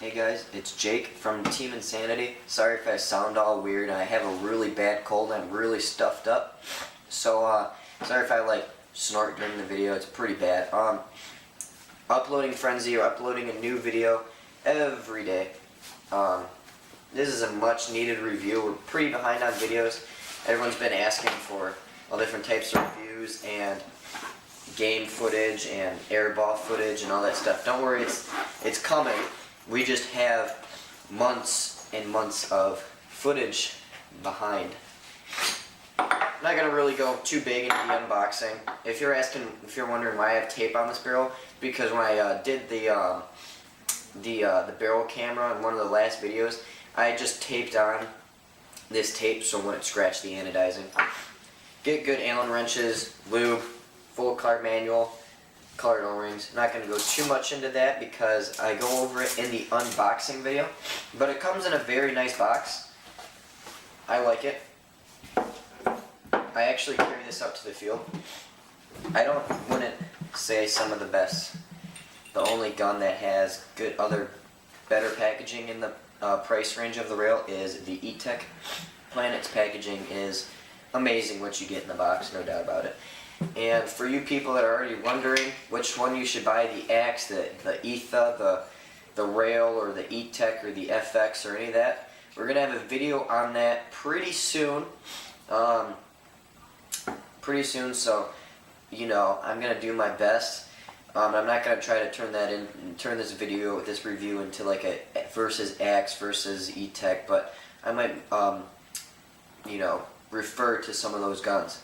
Hey guys, it's Jake from Team Insanity. Sorry if I sound all weird. I have a really bad cold and I'm really stuffed up. So, sorry if I snort during the video. It's pretty bad. Uploading frenzy or uploading a new video every day. This is a much needed review. We're pretty behind on videos. Everyone's been asking for all different types of reviews and game footage and airball footage and all that stuff. Don't worry, it's coming. We just have months and months of footage behind. I'm not gonna really go too big into the unboxing. If you're wondering why I have tape on this barrel, because when I did the barrel camera in one of the last videos, I just taped on this tape so it wouldn't scratch the anodizing. Get good Allen wrenches, lube, full card manual, colored O-rings. Not going to go too much into that because I go over it in the unboxing video. But it comes in a very nice box. I like it. I actually carry this up to the field. I wouldn't say some of the best. The only gun that has better packaging in the price range of the rail is the E-Tech. Planet's packaging is amazing what you get in the box, no doubt about it. And for you people that are already wondering which one you should buy, the Axe, the ETHA, the Rail, or the E-Tech, or the FX, or any of that, we're going to have a video on that pretty soon. So, I'm going to do my best. I'm not going to try to turn this review into like a versus Axe versus E-Tech, but I might, refer to some of those guns.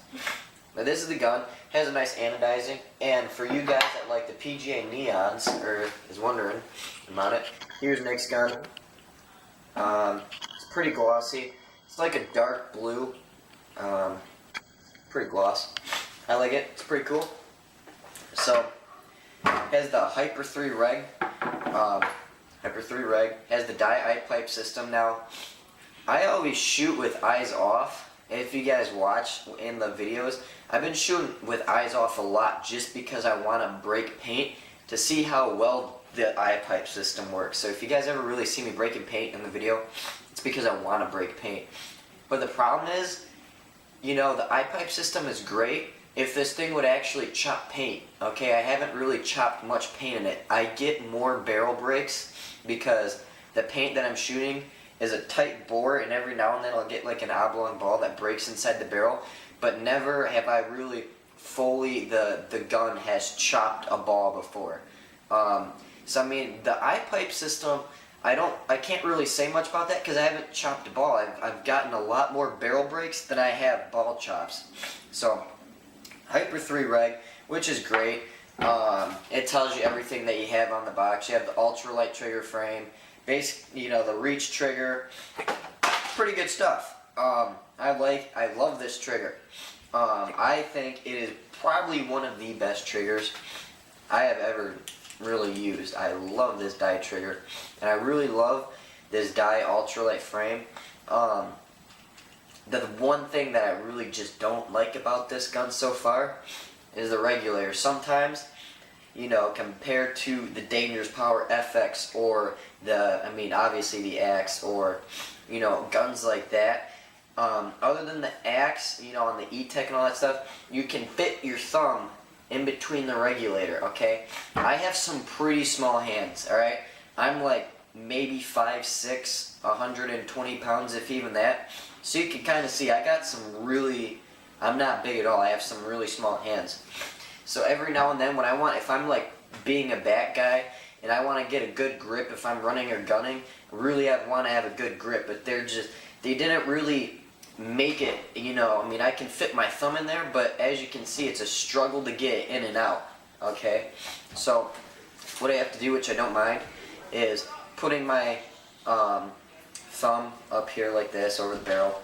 Now this is the gun, has a nice anodizing, and for you guys that like the PGA neons, or is wondering about it, here's Nick's gun. It's pretty glossy. It's like a dark blue, pretty gloss. I like it, it's pretty cool. So, has the Hyper 3 reg, has the eye pipe system. Now, I always shoot with eyes off. If you guys watch in the videos, I've been shooting with eyes off a lot just because I want to break paint to see how well the eye pipe system works. So if you guys ever really see me breaking paint in the video, it's because I want to break paint. But the problem is, the eye pipe system is great if this thing would actually chop paint. Okay, I haven't really chopped much paint in it. I get more barrel breaks because the paint that I'm shooting is a tight bore, and every now and then I'll get like an oblong ball that breaks inside the barrel, but never have I really fully, the gun has chopped a ball before. So I mean, the eye pipe system, I can't really say much about that because I haven't chopped a ball. I've gotten a lot more barrel breaks than I have ball chops. So, Hyper 3 reg, which is great. It tells you everything that you have on the box. You have the ultralight trigger frame, the reach trigger, pretty good stuff. I love this trigger. I think it is probably one of the best triggers I have ever really used. I love this die trigger, and I really love this die ultralight frame. The one thing that I really just don't like about this gun so far is the regulator. Sometimes, compared to the Dangerous Power FX or obviously the Axe or, guns like that, other than the Axe, on the E-Tech and all that stuff, you can fit your thumb in between the regulator, okay? I have some pretty small hands, alright? I'm like maybe 5'6", 120 pounds, if even that. So you can kind of see, I'm not big at all, I have some really small hands. So every now and then if I'm like being a back guy and I want to get a good grip if I'm running or gunning, really I want to have a good grip, but they didn't really make it, I can fit my thumb in there, but as you can see, it's a struggle to get in and out, okay? So what I have to do, which I don't mind, is putting my thumb up here like this over the barrel.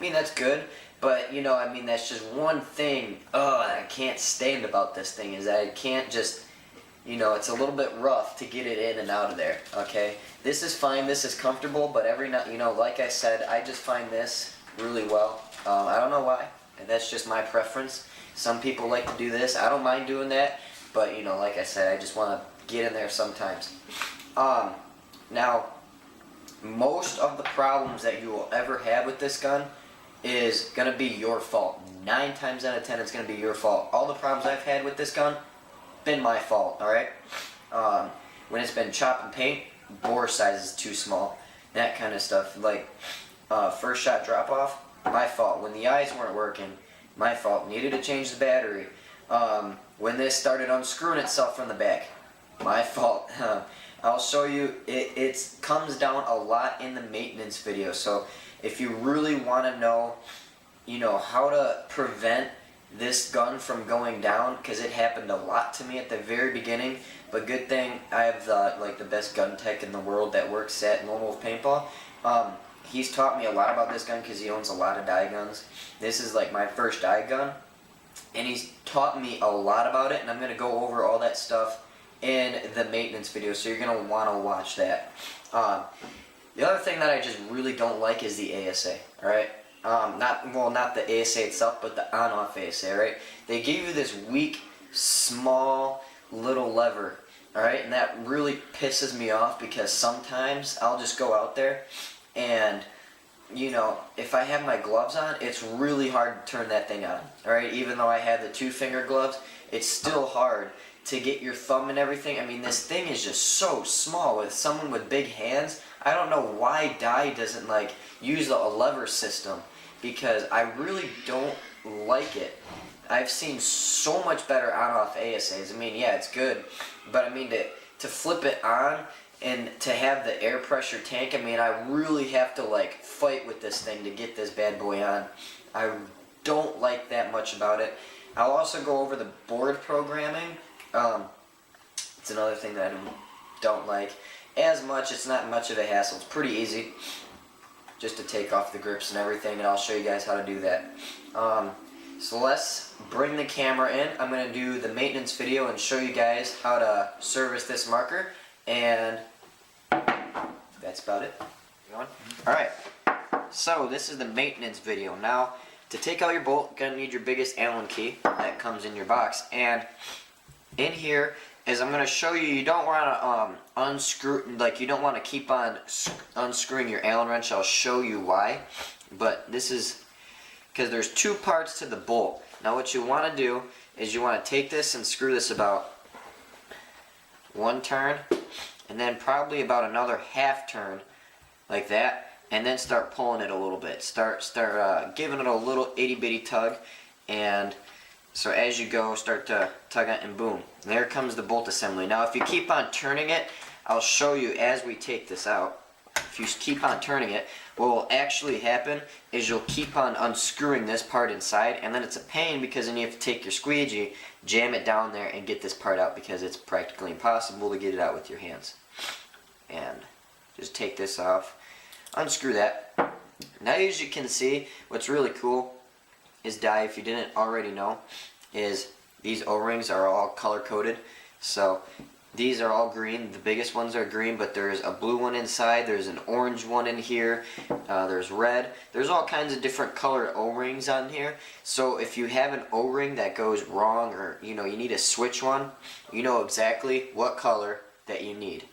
That's good. But, that's just one thing I can't stand about this thing, is that I can't just, it's a little bit rough to get it in and out of there, okay? This is fine, this is comfortable, but every night, like I said, I just find this really well. I don't know why, and that's just my preference. Some people like to do this, I don't mind doing that, but, like I said, I just want to get in there sometimes. Now, most of the problems that you will ever have with this gun is going to be your fault. 9 times out of 10 it's going to be your fault. All the problems I've had with this gun, been my fault, alright? When it's been chop and paint, bore size is too small. That kind of stuff. Like, first shot drop off, my fault. When the eyes weren't working, my fault. Needed to change the battery. When this started unscrewing itself from the back, my fault. I'll show you, it comes down a lot in the maintenance video. So if you really want to know, how to prevent this gun from going down, because it happened a lot to me at the very beginning, but good thing I have the best gun tech in the world that works at Lone Wolf Paintball. He's taught me a lot about this gun because he owns a lot of dye guns. This is like my first dye gun, and he's taught me a lot about it, and I'm going to go over all that stuff in the maintenance video, so you're going to want to watch that. The other thing that I just really don't like is the ASA, alright? Not the ASA itself, but the on-off ASA, right? They give you this weak, small, little lever, alright? And that really pisses me off because sometimes I'll just go out there and, if I have my gloves on, it's really hard to turn that thing on, alright? Even though I have the 2-finger gloves, it's still hard to get your thumb and everything. I mean, this thing is just so small. With someone with big hands, I don't know why dye doesn't use a lever system, because I really don't like it. I've seen so much better on-off ASAs. I mean, yeah, it's good, but I mean to flip it on and to have the air pressure tank, I mean, I really have to fight with this thing to get this bad boy on. I don't like that much about it. I'll also go over the board programming. It's another thing that I don't like as much. It's not much of a hassle. It's pretty easy just to take off the grips and everything, and I'll show you guys how to do that. So let's bring the camera in. I'm going to do the maintenance video and show you guys how to service this marker, and that's about it. Alright, so this is the maintenance video. Now, to take out your bolt, you're going to need your biggest Allen key that comes in your box, and in here, as I'm going to show you, you don't want to unscrew, you don't want to keep on unscrewing your Allen wrench. I'll show you why, but this is because there's 2 parts to the bolt. Now what you want to do is you want to take this and screw this about 1 turn, and then probably about another half turn, like that, and then start pulling it a little bit. Start giving it a little itty-bitty tug, and so as you go, start to tug it, and boom, there comes the bolt assembly. Now if you keep on turning it, I'll show you as we take this out. If you keep on turning it, what will actually happen is you'll keep on unscrewing this part inside, and then it's a pain because then you have to take your squeegee, jam it down there, and get this part out because it's practically impossible to get it out with your hands. And just take this off, unscrew that. Now as you can see, what's really cool is dye, if you didn't already know, is these O-rings are all color coded. So these are all green. The biggest ones are green, but there's a blue one inside, there's an orange one in here, there's red. There's all kinds of different colored O-rings on here. So if you have an O-ring that goes wrong, or you need to switch one, you know exactly what color that you need.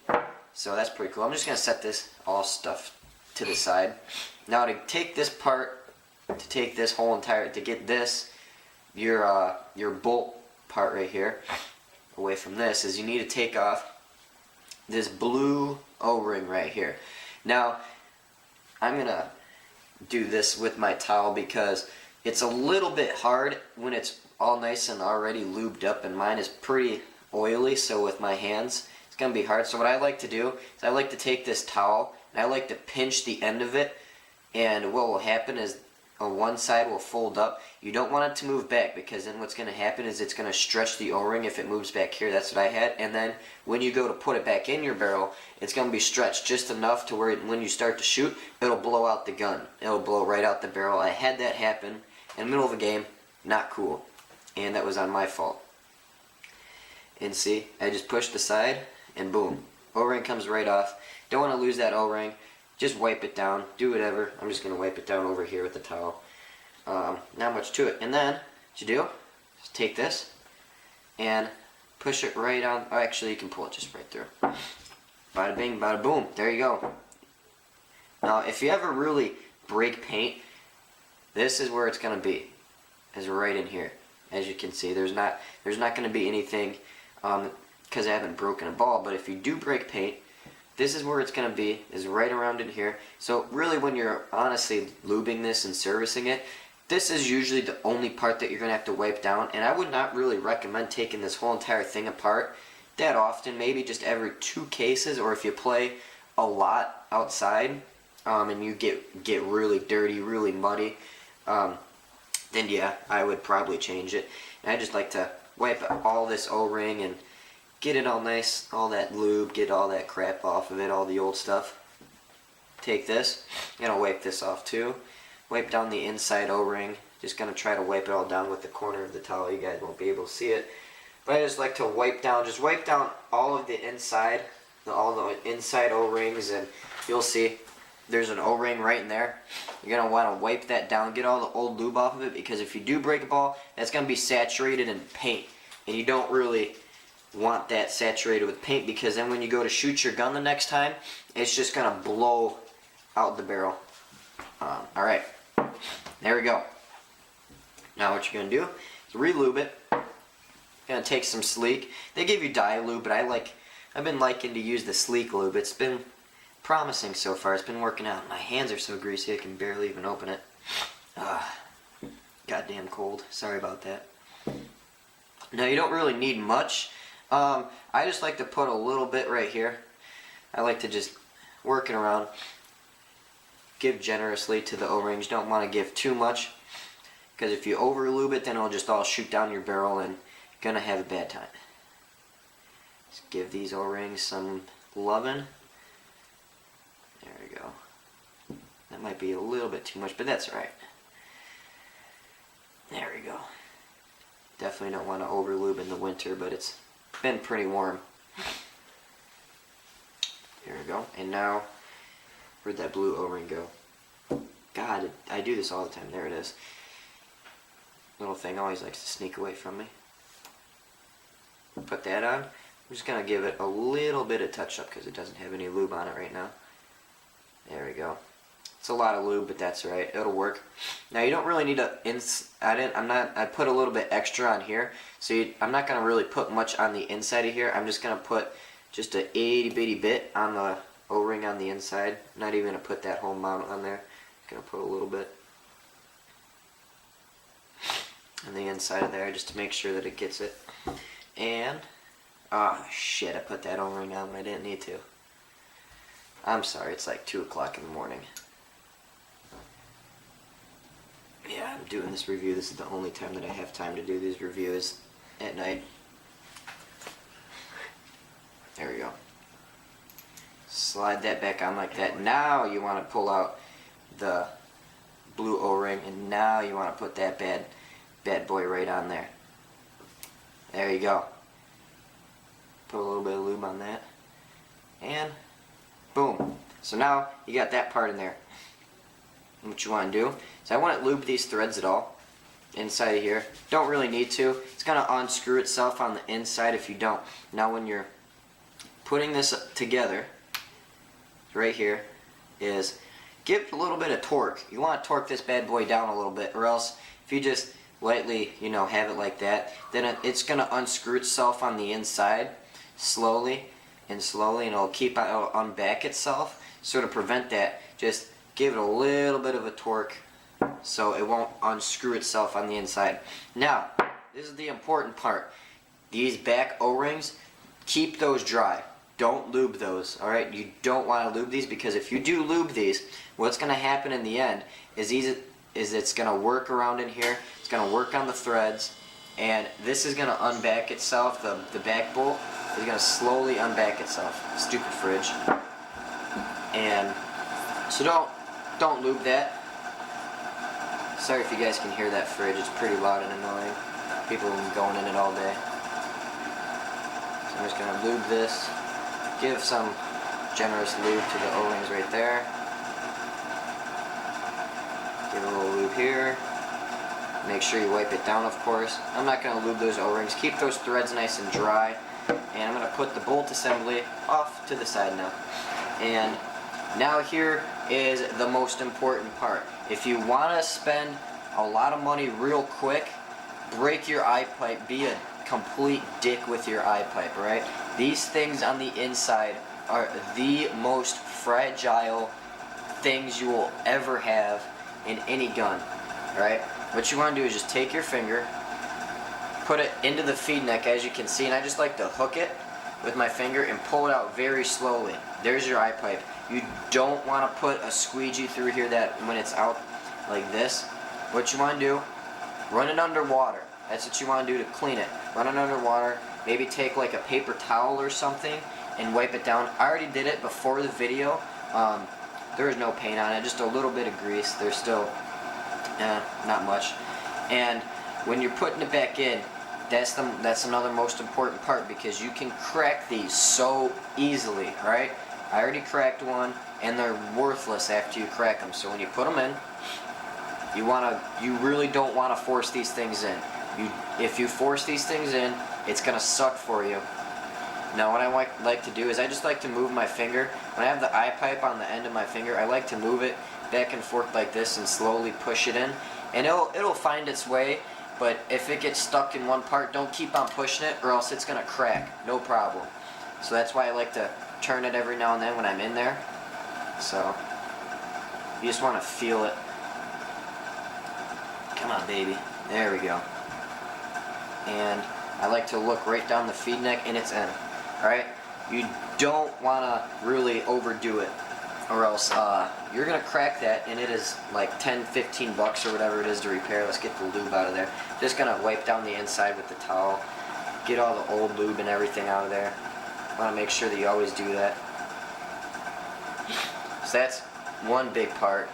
So that's pretty cool. I'm just going to set this all stuff to the side. Now to take this part, to take this whole entire, to get this, your bolt part right here, away from this, is you need to take off this blue O-ring right here. Now, I'm going to do this with my towel because it's a little bit hard when it's all nice and already lubed up, and mine is pretty oily, so with my hands, it's going to be hard. So what I like to do is I like to take this towel, and I like to pinch the end of it, and what will happen is on one side will fold up. You don't want it to move back, because then what's going to happen is it's going to stretch the O-ring if it moves back here. That's what I had. And then when you go to put it back in your barrel, it's going to be stretched just enough to where when you start to shoot, it'll blow out the gun. It'll blow right out the barrel. I had that happen in the middle of a game. Not cool. And that was on my fault. And see, I just pushed the side and boom. O-ring comes right off. Don't want to lose that O-ring. Just wipe it down, do whatever. I'm just going to wipe it down over here with the towel. Not much to it. And then, what you do, is take this and push it right on. Oh, actually, you can pull it just right through. Bada bing, bada boom. There you go. Now, if you ever really break paint, this is where it's going to be. Is right in here. As you can see, there's not going to be anything because I haven't broken a ball. But if you do break paint, this is where it's going to be. Is right around in here. So really, when you're honestly lubing this and servicing it, this is usually the only part that you're going to have to wipe down. And I would not really recommend taking this whole entire thing apart that often. Maybe just every 2 cases, or if you play a lot outside and you get really dirty, really muddy, then yeah, I would probably change it. And I just like to wipe all this O-ring and get it all nice, all that lube, get all that crap off of it, all the old stuff. Take this, and I'll wipe this off too. Wipe down the inside O-ring. Just gonna try to wipe it all down with the corner of the towel. You guys won't be able to see it. But I just like to wipe down all of the inside, all the inside O-rings, and you'll see there's an O-ring right in there. You're going to want to wipe that down, get all the old lube off of it, because if you do break a ball, that's going to be saturated in paint. And you don't really want that saturated with paint, because then when you go to shoot your gun the next time, it's just going to blow out the barrel. Alright, there we go. Now what you're going to do is re-lube it. You're going to take some Sleek. They give you dye lube, but I've been liking to use the Sleek lube. It's been promising so far. It's been working out. My hands are so greasy I can barely even open it. Goddamn cold. Sorry about that. Now you don't really need much. I just like to put a little bit right here. I like to just work it around. Give generously to the O-rings. Don't want to give too much, because if you over lube it, then it'll just all shoot down your barrel and you're gonna have a bad time. Just give these O-rings some loving. There we go. That might be a little bit too much, but that's alright. There we go. Definitely don't want to over lube in the winter, but it's been pretty warm. There we go. And now, where'd that blue O-ring go? God, I do this all the time. There it is. Little thing always likes to sneak away from me. Put that on. I'm just going to give it a little bit of touch up because it doesn't have any lube on it right now. There we go. It's a lot of lube, but that's right. It'll work. Now you don't really need to. I put a little bit extra on here, so I'm not gonna really put much on the inside of here. I'm just gonna put just a itty bitty bit on the O-ring on the inside. Not even gonna put that whole amount on there. Gonna put a little bit on the inside of there just to make sure that it gets it. And shit, I put that O-ring on when I didn't need to. I'm sorry, it's like 2 o'clock in the morning. Yeah, I'm doing this review. This is the only time that I have time to do these reviews at night. There we go. Slide that back on like that. Now you want to pull out the blue O-ring, and now you want to put that bad boy right on there. There you go. Put a little bit of lube on that. And boom. So now you got that part in there. And what you want to do is I want to lube these threads at all inside of here. Don't really need to. It's going to unscrew itself on the inside if you don't. Now when you're putting this together, right here, is give it a little bit of torque. You want to torque this bad boy down a little bit, or else if you just lightly, have it like that, then it's going to unscrew itself on the inside slowly, and it'll unback itself. So to prevent that, just give it a little bit of a torque so it won't unscrew itself on the inside. Now, this is the important part. These back O-rings, keep those dry. Don't lube those, alright? You don't want to lube these, because if you do lube these, what's going to happen in the end is it's going to work around in here, it's going to work on the threads, and this is going to unback itself. The back bolt is going to slowly unback itself. Stupid fridge. And so don't lube that. Sorry if you guys can hear that fridge. It's pretty loud and annoying. People have been going in it all day. So I'm just going to lube this. Give some generous lube to the O-rings right there. Give a little lube here. Make sure you wipe it down, of course. I'm not going to lube those O-rings. Keep those threads nice and dry. And I'm going to put the bolt assembly off to the side now. And now here is the most important part. If you want to spend a lot of money real quick, break your eye pipe, be a complete dick with your eye pipe, right? These things on the inside are the most fragile things you will ever have in any gun, right? What you want to do is just take your finger, put it into the feed neck, as you can see, and I just like to hook it with my finger and pull it out very slowly. There's your eye pipe. You don't want to put a squeegee through here that when it's out like this. What you want to do, run it under water. That's what you want to do to clean it. Run it under water, maybe take like a paper towel or something and wipe it down. I already did it before the video. There is no paint on it, just a little bit of grease. There's still not much. And when you're putting it back in, that's another most important part, because you can crack these so easily, right? I already cracked one, and they're worthless after you crack them. So when you put them in, you really don't want to force these things in. If you force these things in, it's gonna suck for you. Now what I like to do is I just like to move my finger. When I have the eye pipe on the end of my finger, I like to move it back and forth like this and slowly push it in. And it'll find its way, but if it gets stuck in one part, don't keep on pushing it or else it's gonna crack, no problem. So that's why I like to turn it every now and then when I'm in there. So you just want to feel it. Come on, baby. There we go. And I like to look right down the feed neck and its end. Alright? You don't want to really overdo it, or else you're going to crack that, and it is like 10, 15 bucks or whatever it is to repair. Let's get the lube out of there. Just going to wipe down the inside with the towel. Get all the old lube and everything out of there. Want to make sure that you always do that. So that's one big part,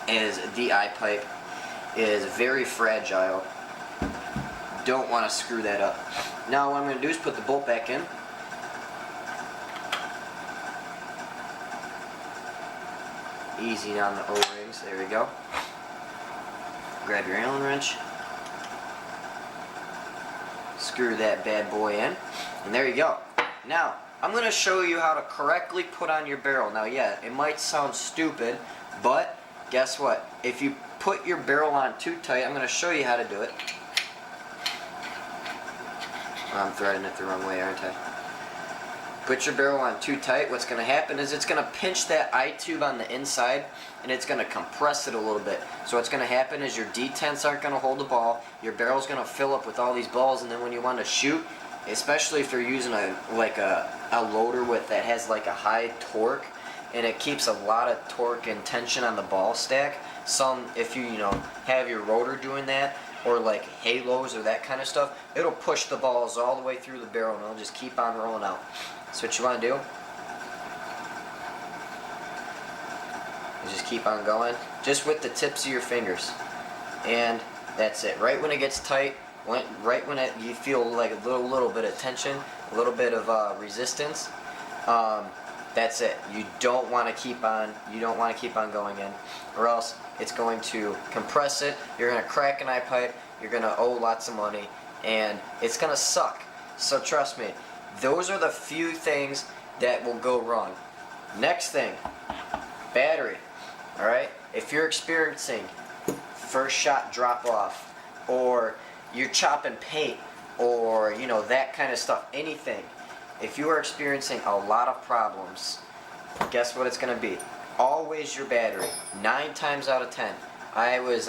is the eye pipe is very fragile. Don't want to screw that up. Now what I'm going to do is put the bolt back in. Easy on the O-rings. There we go. Grab your Allen wrench. Screw that bad boy in. And there you go. Now, I'm going to show you how to correctly put on your barrel. Now, yeah, it might sound stupid, but guess what? If you put your barrel on too tight, I'm going to show you how to do it. I'm threading it the wrong way, aren't I? Put your barrel on too tight, what's going to happen is it's going to pinch that eye tube on the inside, and it's going to compress it a little bit. So what's going to happen is your detents aren't going to hold the ball, your barrel's going to fill up with all these balls, and then when you want to shoot, especially if you're using a loader that has like a high torque, and it keeps a lot of torque and tension on the ball stack. If you have your rotor doing that, or like halos or that kind of stuff, it'll push the balls all the way through the barrel and it'll just keep on rolling out. So what you want to do is just keep on going, just with the tips of your fingers, and that's it. Right when it gets tight, right when you feel like a little bit of tension, a little bit of resistance, that's it. You don't want to keep on going in, or else it's going to compress it. You're going to crack an eye pipe. You're going to owe lots of money, and it's going to suck. So trust me, those are the few things that will go wrong. Next thing, battery. All right, if you're experiencing first shot drop off, or you're chopping paint, or that kind of stuff, anything. If you are experiencing a lot of problems, guess what it's going to be? Always your battery. 9 times out of 10. Eyes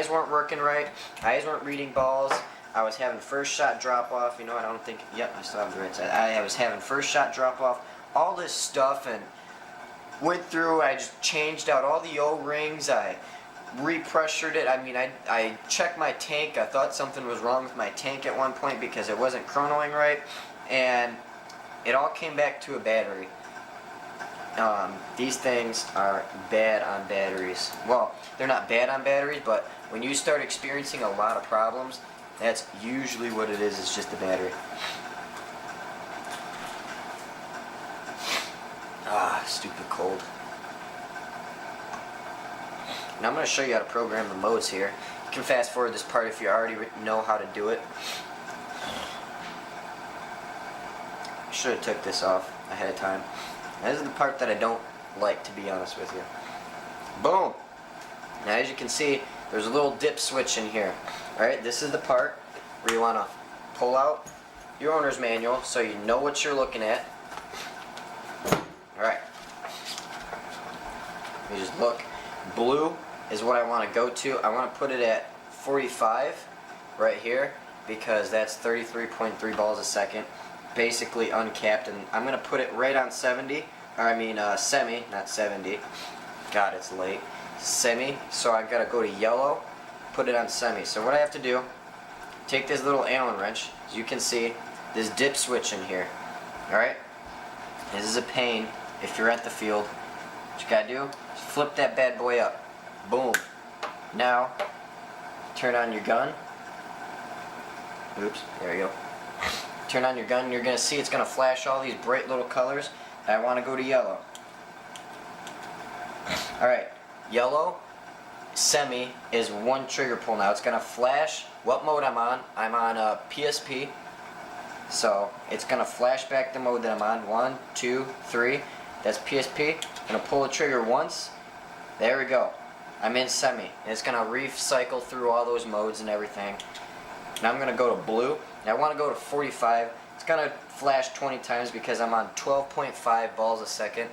weren't working right. Eyes weren't reading balls. I was having first shot drop off. I don't think. Yep, I still have the right side. I was having first shot drop off. All this stuff, and went through. I just changed out all the O-rings. I repressured it. I mean, I checked my tank. I thought something was wrong with my tank at one point because it wasn't chronoing right, and it all came back to a battery. These things are bad on batteries. Well, they're not bad on batteries, but when you start experiencing a lot of problems, that's usually what it is. It's just the battery. Stupid cold. Now I'm going to show you how to program the modes here. You can fast forward this part if you already know how to do it. should have took this off ahead of time. Now, this is the part that I don't like, to be honest with you. Boom! Now as you can see, there's a little dip switch in here. Alright, this is the part where you want to pull out your owner's manual so you know what you're looking at. Alright. You just look. Blue is what I want to go to. I want to put it at 45 right here because that's 33.3 balls a second. Basically uncapped, and I'm going to put it right on 70. Or I mean semi, not 70. God, it's late. Semi. So I've got to go to yellow, put it on semi. So what I have to do, take this little Allen wrench, as you can see, this dip switch in here. Alright? This is a pain if you're at the field. What you gotta do is flip that bad boy up. Boom. Now, turn on your gun. Oops, there you go. Turn on your gun, and you're gonna see it's gonna flash all these bright little colors. I wanna go to yellow. Alright, yellow, semi is one trigger pull now. It's gonna flash what mode I'm on. I'm on PSP. So it's gonna flash back the mode that I'm on. 1, 2, 3. That's PSP. I'm gonna pull the trigger once. There we go. I'm in semi. And it's gonna recycle through all those modes and everything. Now I'm gonna go to blue. Now I want to go to 45. It's gonna flash 20 times because I'm on 12.5 balls a second.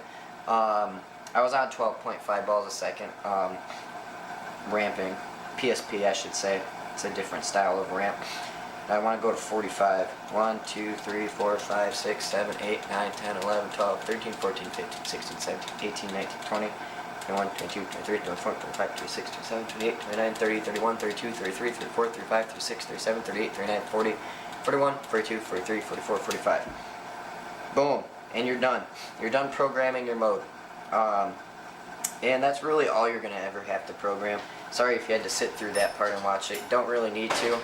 I was on 12.5 balls a second. Ramping. PSP, I should say. It's a different style of ramp. I want to go to 45. 1, 2, 3, 4, 5, 6, 7, 8, 9, 10, 11, 12, 13, 14, 15, 16, 17, 18, 19, 20, 21, 22, 23, 24, 25, 26, 27, 28, 29, 30, 31, 32, 33, 34, 35, 36, 37, 38, 39, 40, 41, 42, 43, 44, 45. Boom. And you're done. You're done programming your mode. And that's really all you're going to ever have to program. Sorry if you had to sit through that part and watch it. You don't really need to.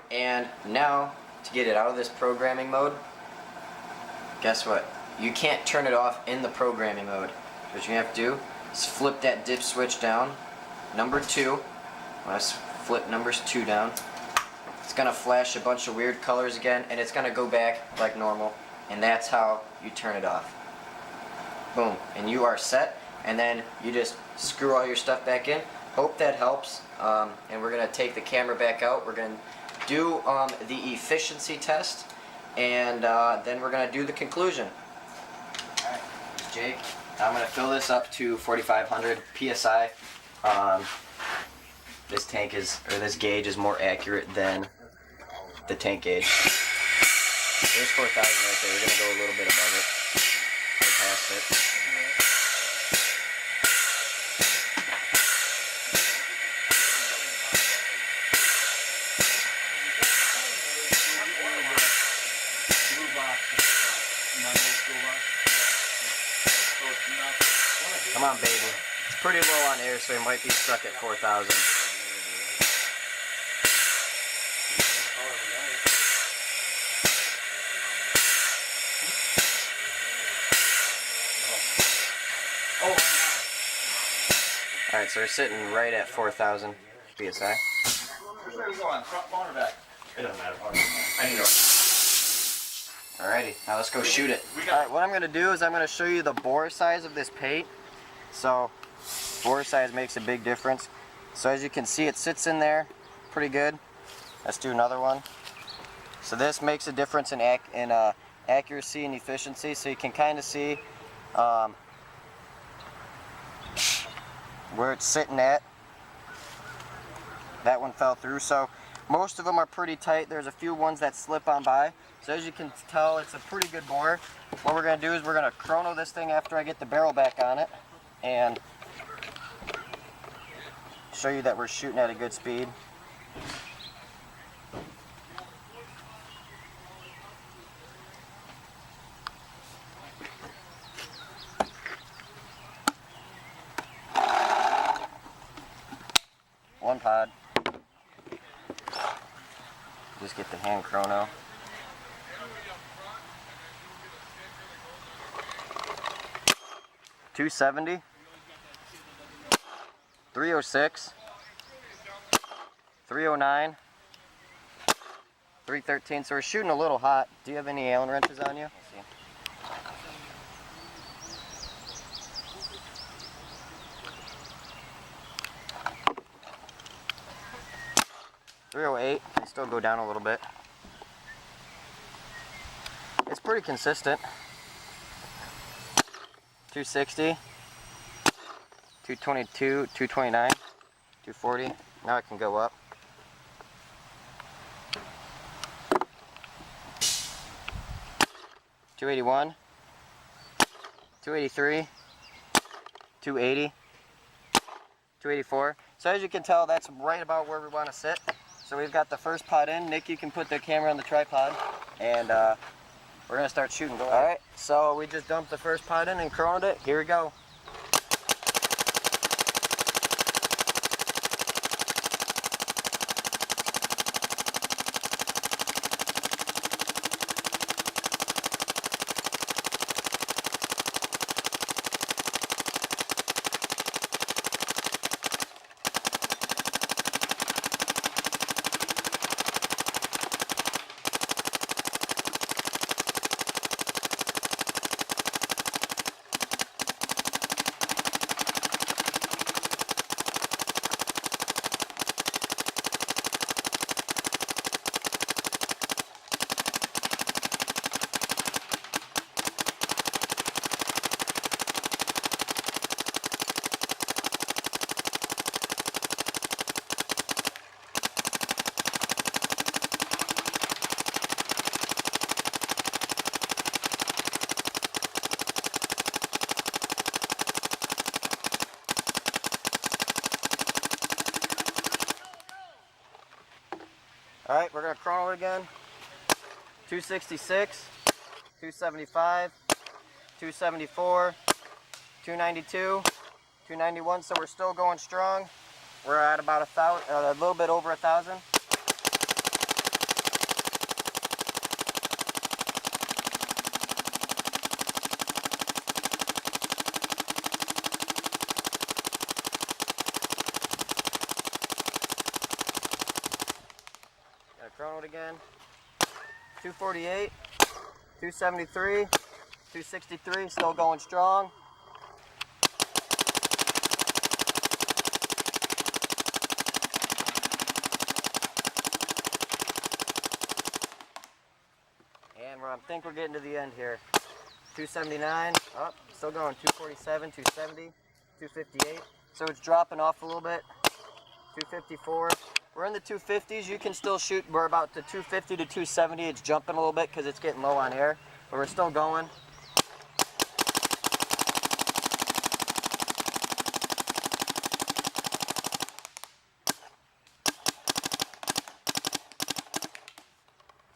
And now, to get it out of this programming mode, guess what? You can't turn it off in the programming mode. What you have to do is flip that dip switch down. Number 2. Let's flip numbers 2 down. It's going to flash a bunch of weird colors again, and it's going to go back like normal. And that's how you turn it off. Boom. And you are set. And then you just screw all your stuff back in. Hope that helps. And we're going to take the camera back out. We're going to do the efficiency test, and then we're going to do the conclusion. Alright, Jake, I'm going to fill this up to 4,500 PSI. This tank is, or this gauge is more accurate than the tank gauge. There's 4,000 right there. We're going to go a little bit above it. Go past it. Come on, baby. It's pretty low on air, so it might be stuck at 4,000. Alright, so we're sitting right at 4,000 PSI. Which way are we going? Front or back? It doesn't matter. I need to. Alrighty, now let's go shoot it. Alright, what I'm going to do is I'm going to show you the bore size of this paint. So, bore size makes a big difference. So as you can see, it sits in there pretty good. Let's do another one. So this makes a difference in accuracy and efficiency. So you can kind of see where it's sitting at. That one fell through. So most of them are pretty tight. There's a few ones that slip on by. So as you can tell, it's a pretty good bore. What we're going to do is we're going to chrono this thing after I get the barrel back on it and show you that we're shooting at a good speed. One pod. Just get the hand chrono. .270, 306, 309, 313. So we're shooting a little hot. Do you have any Allen wrenches on you? Let's see. 308. Can still go down a little bit. It's pretty consistent. 260. 222, 229, 240. Now it can go up. 281, 283, 280, 284. So as you can tell, that's right about where we want to sit. So we've got the first pod in. Nick, you can put the camera on the tripod, and we're going to start shooting. All right, so we just dumped the first pod in and chroned it. Here we go. Alright, we're going to chrono it again. 266, 275, 274, 292, 291, so we're still going strong. We're at about a little bit over 1,000. Chrono it again. 248, 273, 263, still going strong. And I think we're getting to the end here. 279, oh, still going. 247, 270, 258. So it's dropping off a little bit. 254. We're in the 250s. You can still shoot. We're about the 250 to 270. It's jumping a little bit because it's getting low on air, but we're still going.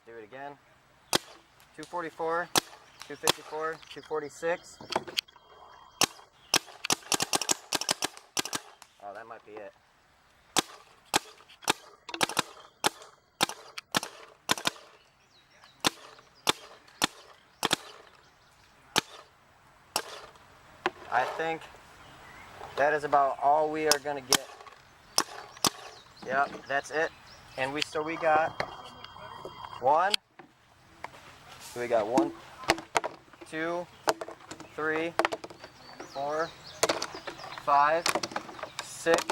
Do it again. 244, 254, 246. Oh, that might be it. I think that is about all we are going to get. Yep, that's it. And we got one. We got 1, 2, 3, 4, 5, 6,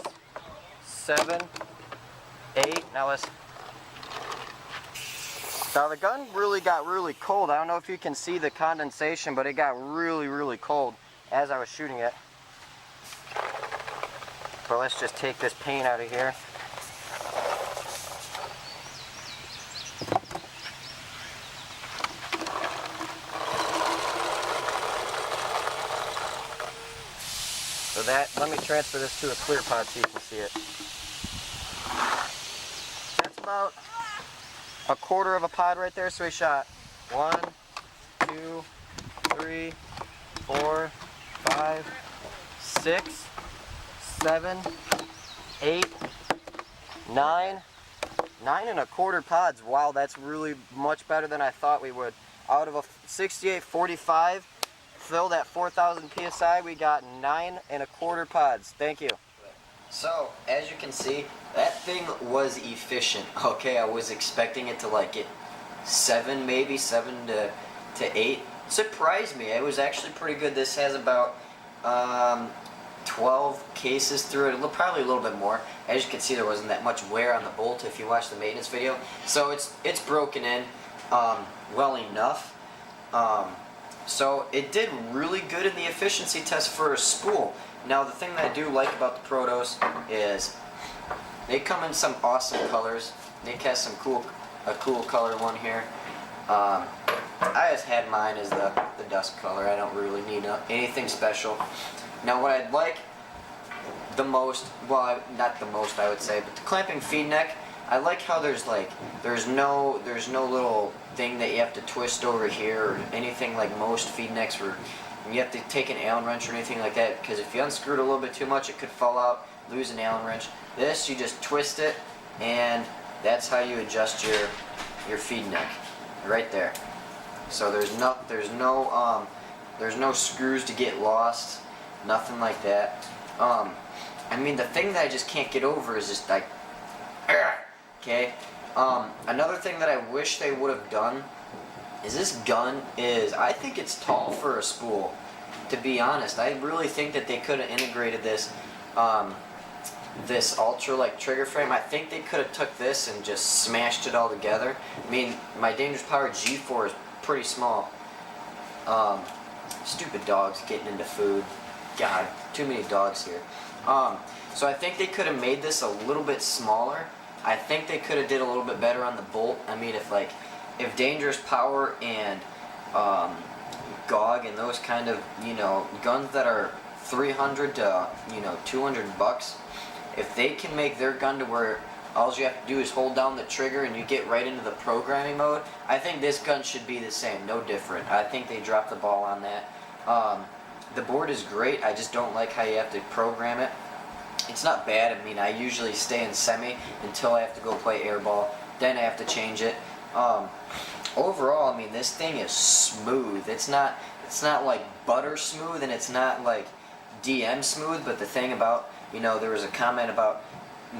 7, 8. Now the gun really got really cold. I don't know if you can see the condensation, but it got really, really cold as I was shooting it. But let's just take this paint out of here. So let me transfer this to a clear pod so you can see it. That's about a quarter of a pod right there. So we shot 1, 2, 3, 4, 5, 6, 7, 8, 9. 9 1/4 pods. Wow, that's really much better than I thought we would. Out of a 6845 filled at 4,000 psi, we got 9 1/4 pods. Thank you. So, as you can see, that thing was efficient. Okay, I was expecting it to like get 7, maybe 7 to 8. Surprised me. It was actually pretty good. This has about 12 cases through it, probably a little bit more. As you can see, there wasn't that much wear on the bolt if you watch the maintenance video. So it's broken in well enough. So it did really good in the efficiency test for a spool. Now the thing that I do like about the Protos is they come in some awesome colors. Nick has a cool color one here. I just had mine as the dust color. I don't really need anything special. Now what I'd like the most, well not the most I would say, but the clamping feed neck, I like how there's no little thing that you have to twist over here or anything like most feed necks where you have to take an Allen wrench or anything like that, because if you unscrew it a little bit too much it could fall out, lose an Allen wrench. This, you just twist it and that's how you adjust your feed neck, right there. So there's no screws to get lost, nothing like that. I mean, the thing that I just can't get over is just like, okay. Another thing that I wish they would have done is this gun is, I think it's tall for a spool. To be honest, I really think that they could have integrated this, this ultralight trigger frame. I think they could have took this and just smashed it all together. I mean, my Dangerous Power G4 is pretty small. Stupid dogs getting into food. God, too many dogs here. So I think they could have made this a little bit smaller. I think they could have did a little bit better on the bolt. I mean, if Dangerous Power and GOG and those kind of, guns that are 300 to, 200 bucks, if they can make their gun to where all you have to do is hold down the trigger and you get right into the programming mode, I think this gun should be the same, no different. I think they dropped the ball on that. The board is great, I just don't like how you have to program it. It's not bad. I mean, I usually stay in semi until I have to go play airball, then I have to change it. Overall, I mean, this thing is smooth. It's not like butter smooth, and it's not like DM smooth, but the thing about, there was a comment about,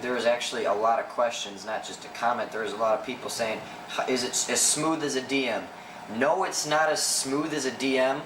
there was actually a lot of questions, not just a comment, there was a lot of people saying, is it as smooth as a DM? No, it's not as smooth as a DM,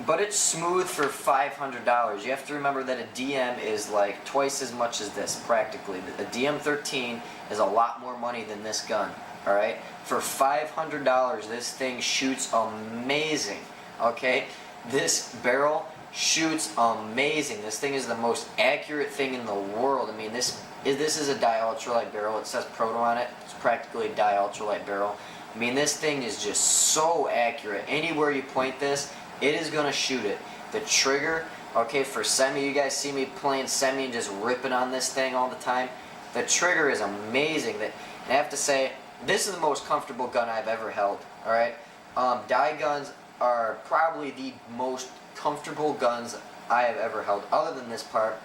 but it's smooth for $500. You have to remember that a DM is like twice as much as this, practically. A DM13 is a lot more money than this gun, alright? For $500, this thing shoots amazing, okay? This barrel shoots amazing. This thing is the most accurate thing in the world. I mean, this is a di-ultralight barrel. It says Proto on it. It's practically a di-ultralight barrel. I mean, this thing is just so accurate. Anywhere you point this, it is going to shoot it. The trigger, okay, for semi, you guys see me playing semi and just ripping on this thing all the time. The trigger is amazing. And I have to say, this is the most comfortable gun I've ever held, alright? Die guns are probably the most comfortable guns I have ever held, other than this part.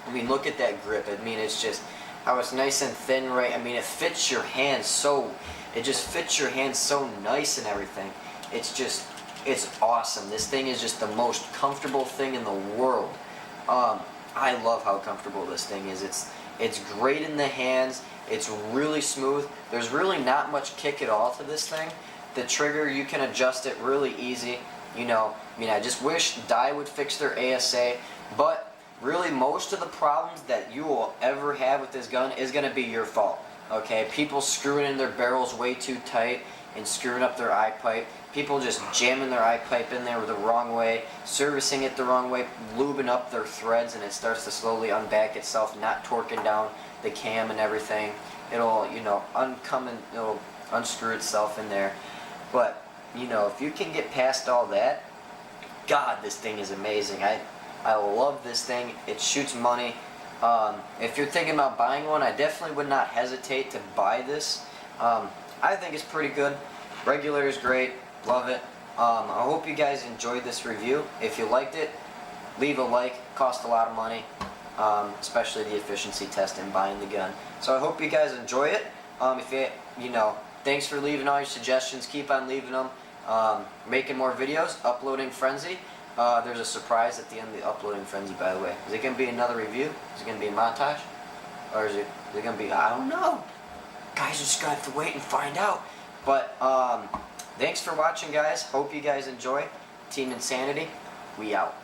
I mean, look at that grip. I mean, it's just how it's nice and thin, right? I mean, it fits your hand so, it just fits your hand so nice and everything. It's awesome. This thing is just the most comfortable thing in the world. I love how comfortable this thing is. It's great in the hands. It's really smooth. There's really not much kick at all to this thing. The trigger, you can adjust it really easy. I mean, I just wish Dye would fix their ASA, but really most of the problems that you will ever have with this gun is going to be your fault. Okay, people screwing in their barrels way too tight and screwing up their eye pipe. People just jamming their eye pipe in there the wrong way, servicing it the wrong way, lubing up their threads, and it starts to slowly unback itself, not torquing down the cam and everything. It'll, it'll unscrew itself in there. But, if you can get past all that, God, this thing is amazing. I love this thing. It shoots money. If you're thinking about buying one, I definitely would not hesitate to buy this. I think it's pretty good. Regular is great. Love it. I hope you guys enjoyed this review. If you liked it, leave a like. It costs a lot of money, especially the efficiency test and buying the gun. So I hope you guys enjoy it. Thanks for leaving all your suggestions. Keep on leaving them. Making more videos, uploading Frenzy. There's a surprise at the end of the uploading frenzy, by the way. Is it going to be another review? Is it going to be a montage? Or is it going to be, I don't know. Guys, just got to have to wait and find out. But, thanks for watching, guys. Hope you guys enjoy. Team Insanity, we out.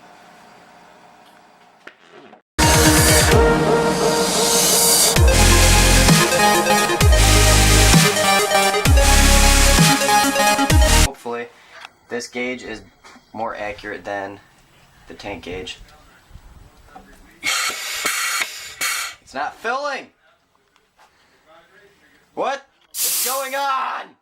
Hopefully, this gauge is more accurate than the tank gauge. It's not filling! What is going on?